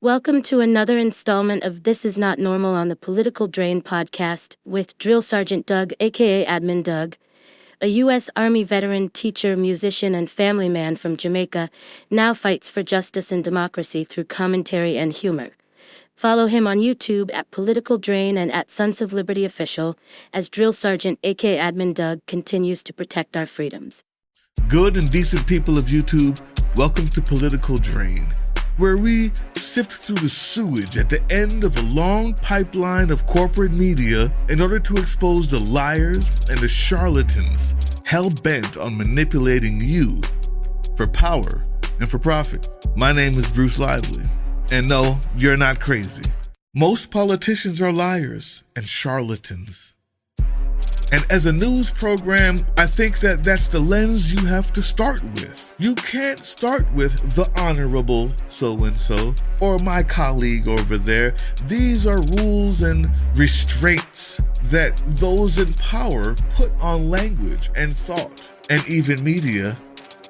Welcome to another installment of This Is Not Normal on the Political Drain podcast with Drill Sergeant Doug, aka Admin Doug, a U.S. Army veteran, teacher, musician, and family man from Jamaica, now fights for justice and democracy through commentary and humor. Follow him on YouTube at Political Drain and at Sons of Liberty Official as Drill Sergeant, aka Admin Doug, continues to protect our freedoms. Good and decent people of YouTube, welcome to Political Drain, where we sift through the sewage at the end of a long pipeline of corporate media in order to expose the liars and the charlatans hell-bent on manipulating you for power and for profit. My name is Bruce Lively, and no, you're not crazy. Most politicians are liars and charlatans. And as a news program, I think that that's the lens you have to start with. You can't start with the honorable so-and-so or my colleague over there. These are rules and restraints that those in power put on language and thought and even media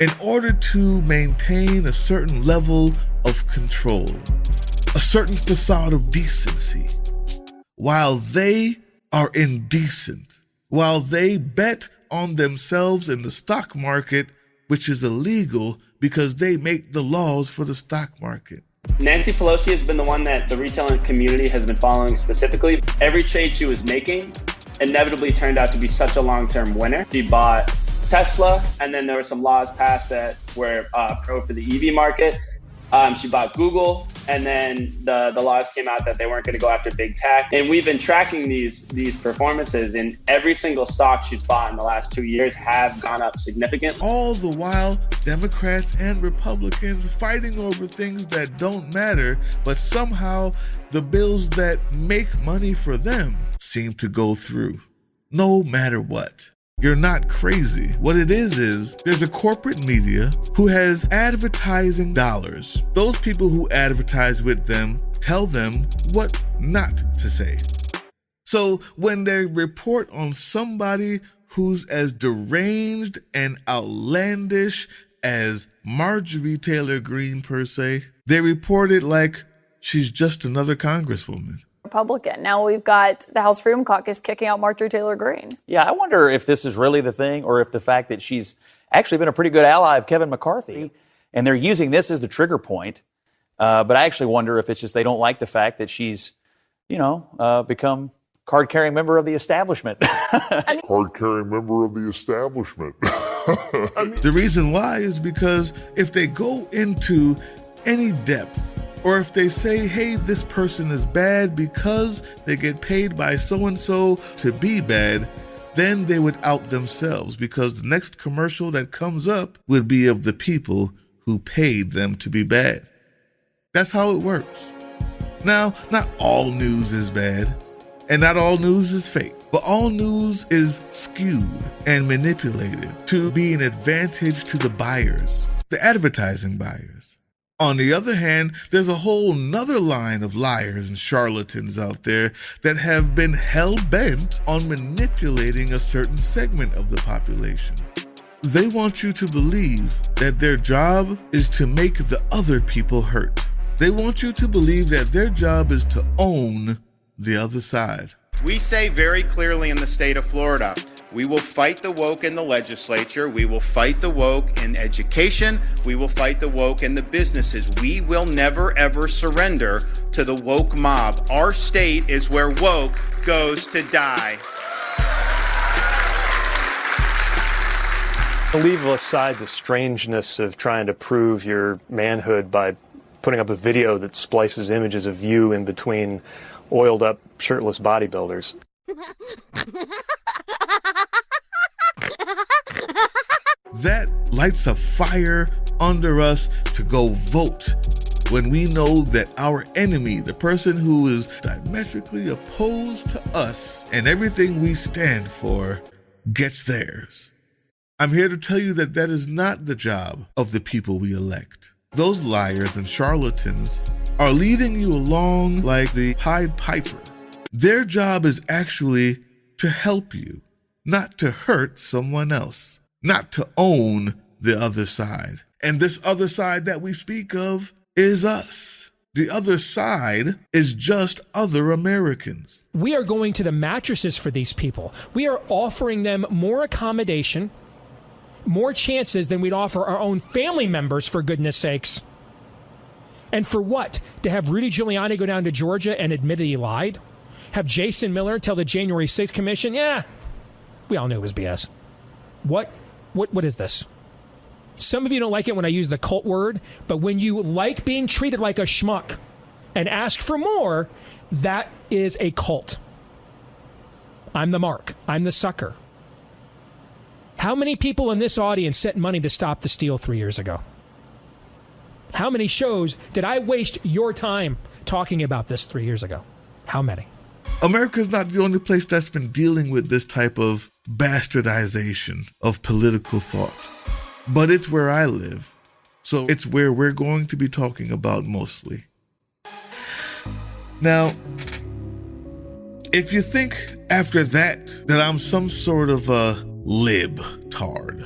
in order to maintain a certain level of control, a certain facade of decency, while they are indecent. While they bet on themselves in the stock market, which is illegal because they make the laws for the stock market. Nancy Pelosi has been the one that the retail community has been following specifically. Every trade she was making inevitably turned out to be such a long-term winner. She bought Tesla, and then there were some laws passed that were pro for the EV market. She bought Google, and then the laws came out that they weren't going to go after big tech. And we've been tracking these performances, and every single stock she's bought in the last 2 years have gone up significantly. All the while, Democrats and Republicans fighting over things that don't matter, but somehow the bills that make money for them seem to go through, no matter what. You're not crazy. What it is there's a corporate media who has advertising dollars. Those people who advertise with them tell them what not to say. So when they report on somebody who's as deranged and outlandish as Marjorie Taylor Greene per se, they report it like she's just another congresswoman. Republican. Now we've got the House Freedom Caucus kicking out Marjorie Taylor Greene. Yeah, I wonder if this is really the thing, or if the fact that she's actually been a pretty good ally of Kevin McCarthy, and they're using this as the trigger point. But I actually wonder if it's just they don't like the fact that she's, become card-carrying member of the establishment. Card-carrying member of the establishment. The reason why is because if they go into any depth, or if they say, hey, this person is bad because they get paid by so-and-so to be bad, then they would out themselves, because the next commercial that comes up would be of the people who paid them to be bad. That's how it works. Now, not all news is bad, and not all news is fake, but all news is skewed and manipulated to be an advantage to the buyers, the advertising buyers. On the other hand, there's a whole nother line of liars and charlatans out there that have been hell-bent on manipulating a certain segment of the population. They want you to believe that their job is to make the other people hurt. They want you to believe that their job is to own the other side. We say very clearly in the state of Florida, we will fight the woke in the legislature. We will fight the woke in education. We will fight the woke in the businesses. We will never, ever surrender to the woke mob. Our state is where woke goes to die. Leave aside the strangeness of trying to prove your manhood by putting up a video that splices images of you in between oiled up, shirtless bodybuilders. That lights a fire under us to go vote when we know that our enemy, the person who is diametrically opposed to us and everything we stand for, gets theirs. I'm here to tell you that that is not the job of the people we elect. Those liars and charlatans are leading you along like the Pied Piper. Their job is actually to help you, not to hurt someone else, not to own the other side. And this other side that we speak of is us. The other side is just other Americans. We are going to the mattresses for these people. We are offering them more accommodation, more chances than we'd offer our own family members, for goodness sakes. And for what? To have Rudy Giuliani go down to Georgia and admit that he lied? Have Jason Miller tell the January 6th commission, yeah, we all knew it was BS. What is this? Some of you don't like it when I use the cult word, but when you like being treated like a schmuck and ask for more, that is a cult. I'm the mark. I'm the sucker. How many people in this audience sent money to Stop the Steal 3 years ago? How many shows did I waste your time talking about this 3 years ago? How many? America's not the only place that's been dealing with this type of bastardization of political thought. But it's where I live, so it's where we're going to be talking about mostly. Now, if you think after that I'm some sort of a libtard,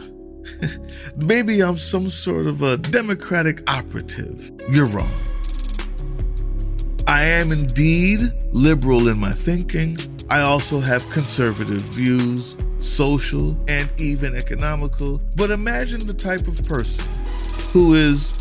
maybe I'm some sort of a Democratic operative, you're wrong. I am indeed liberal in my thinking. I also have conservative views, social, and even economical. But imagine the type of person who is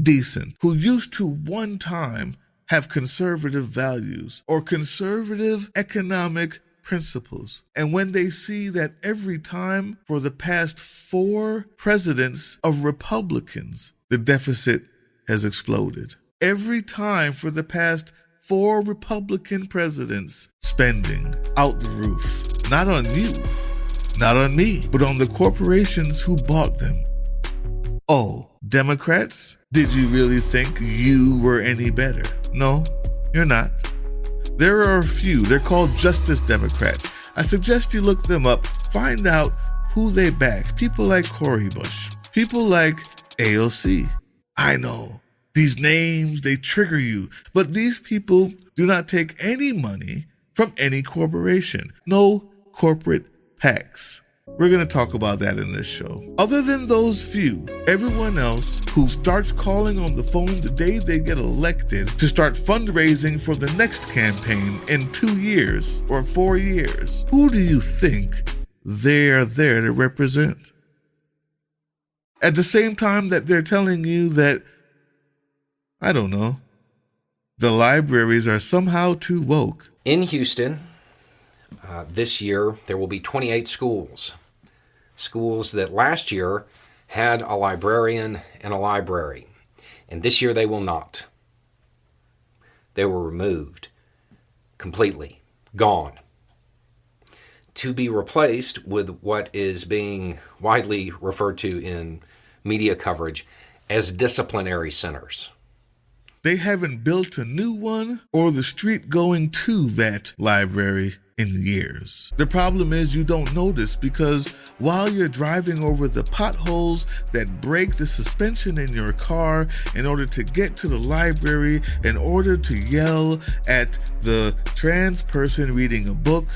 decent, who used to one time have conservative values or conservative economic principles. And when they see that every time for the past 4 presidents of Republicans, the deficit has exploded. Every time for the past 4 Republican presidents, spending out the roof. Not on you, not on me, but on the corporations who bought them. Oh, Democrats, did you really think you were any better? No, you're not. There are a few. They're called Justice Democrats. I suggest you look them up, find out who they back. People like Cori Bush, people like AOC. I know. These names, they trigger you. But these people do not take any money from any corporation. No corporate PACs. We're going to talk about that in this show. Other than those few, everyone else who starts calling on the phone the day they get elected to start fundraising for the next campaign in 2 years or 4 years, who do you think they're there to represent? At the same time that they're telling you that, I don't know, the libraries are somehow too woke. In Houston, this year, there will be 28 schools. Schools that last year had a librarian and a library. And this year they will not. They were removed completely, gone, to be replaced with what is being widely referred to in media coverage as disciplinary centers. They haven't built a new one or the street going to that library in years. The problem is you don't notice because while you're driving over the potholes that break the suspension in your car in order to get to the library, in order to yell at the trans person reading a book,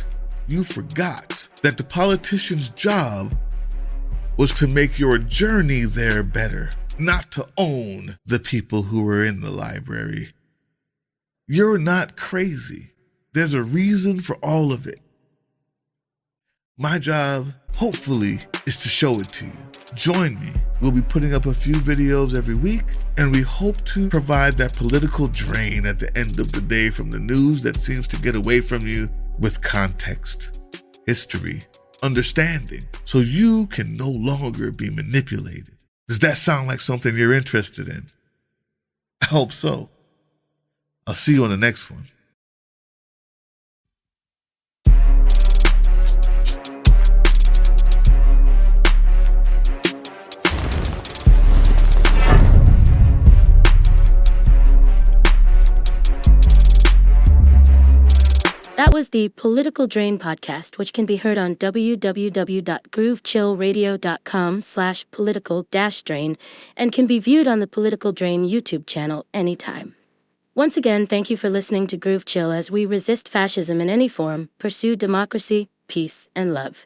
you forgot that the politician's job was to make your journey there better, not to own the people who are in the library. You're not crazy. There's a reason for all of it. My job, hopefully, is to show it to you. Join me. We'll be putting up a few videos every week, and we hope to provide that political drain at the end of the day from the news that seems to get away from you with context, history, understanding, so you can no longer be manipulated. Does that sound like something you're interested in? I hope so. I'll see you on the next one. That was the Political Drain podcast, which can be heard on www.groovechillradio.com/political-drain and can be viewed on the Political Drain YouTube channel anytime. Once again, thank you for listening to Groove Chill as we resist fascism in any form, pursue democracy, peace, and love.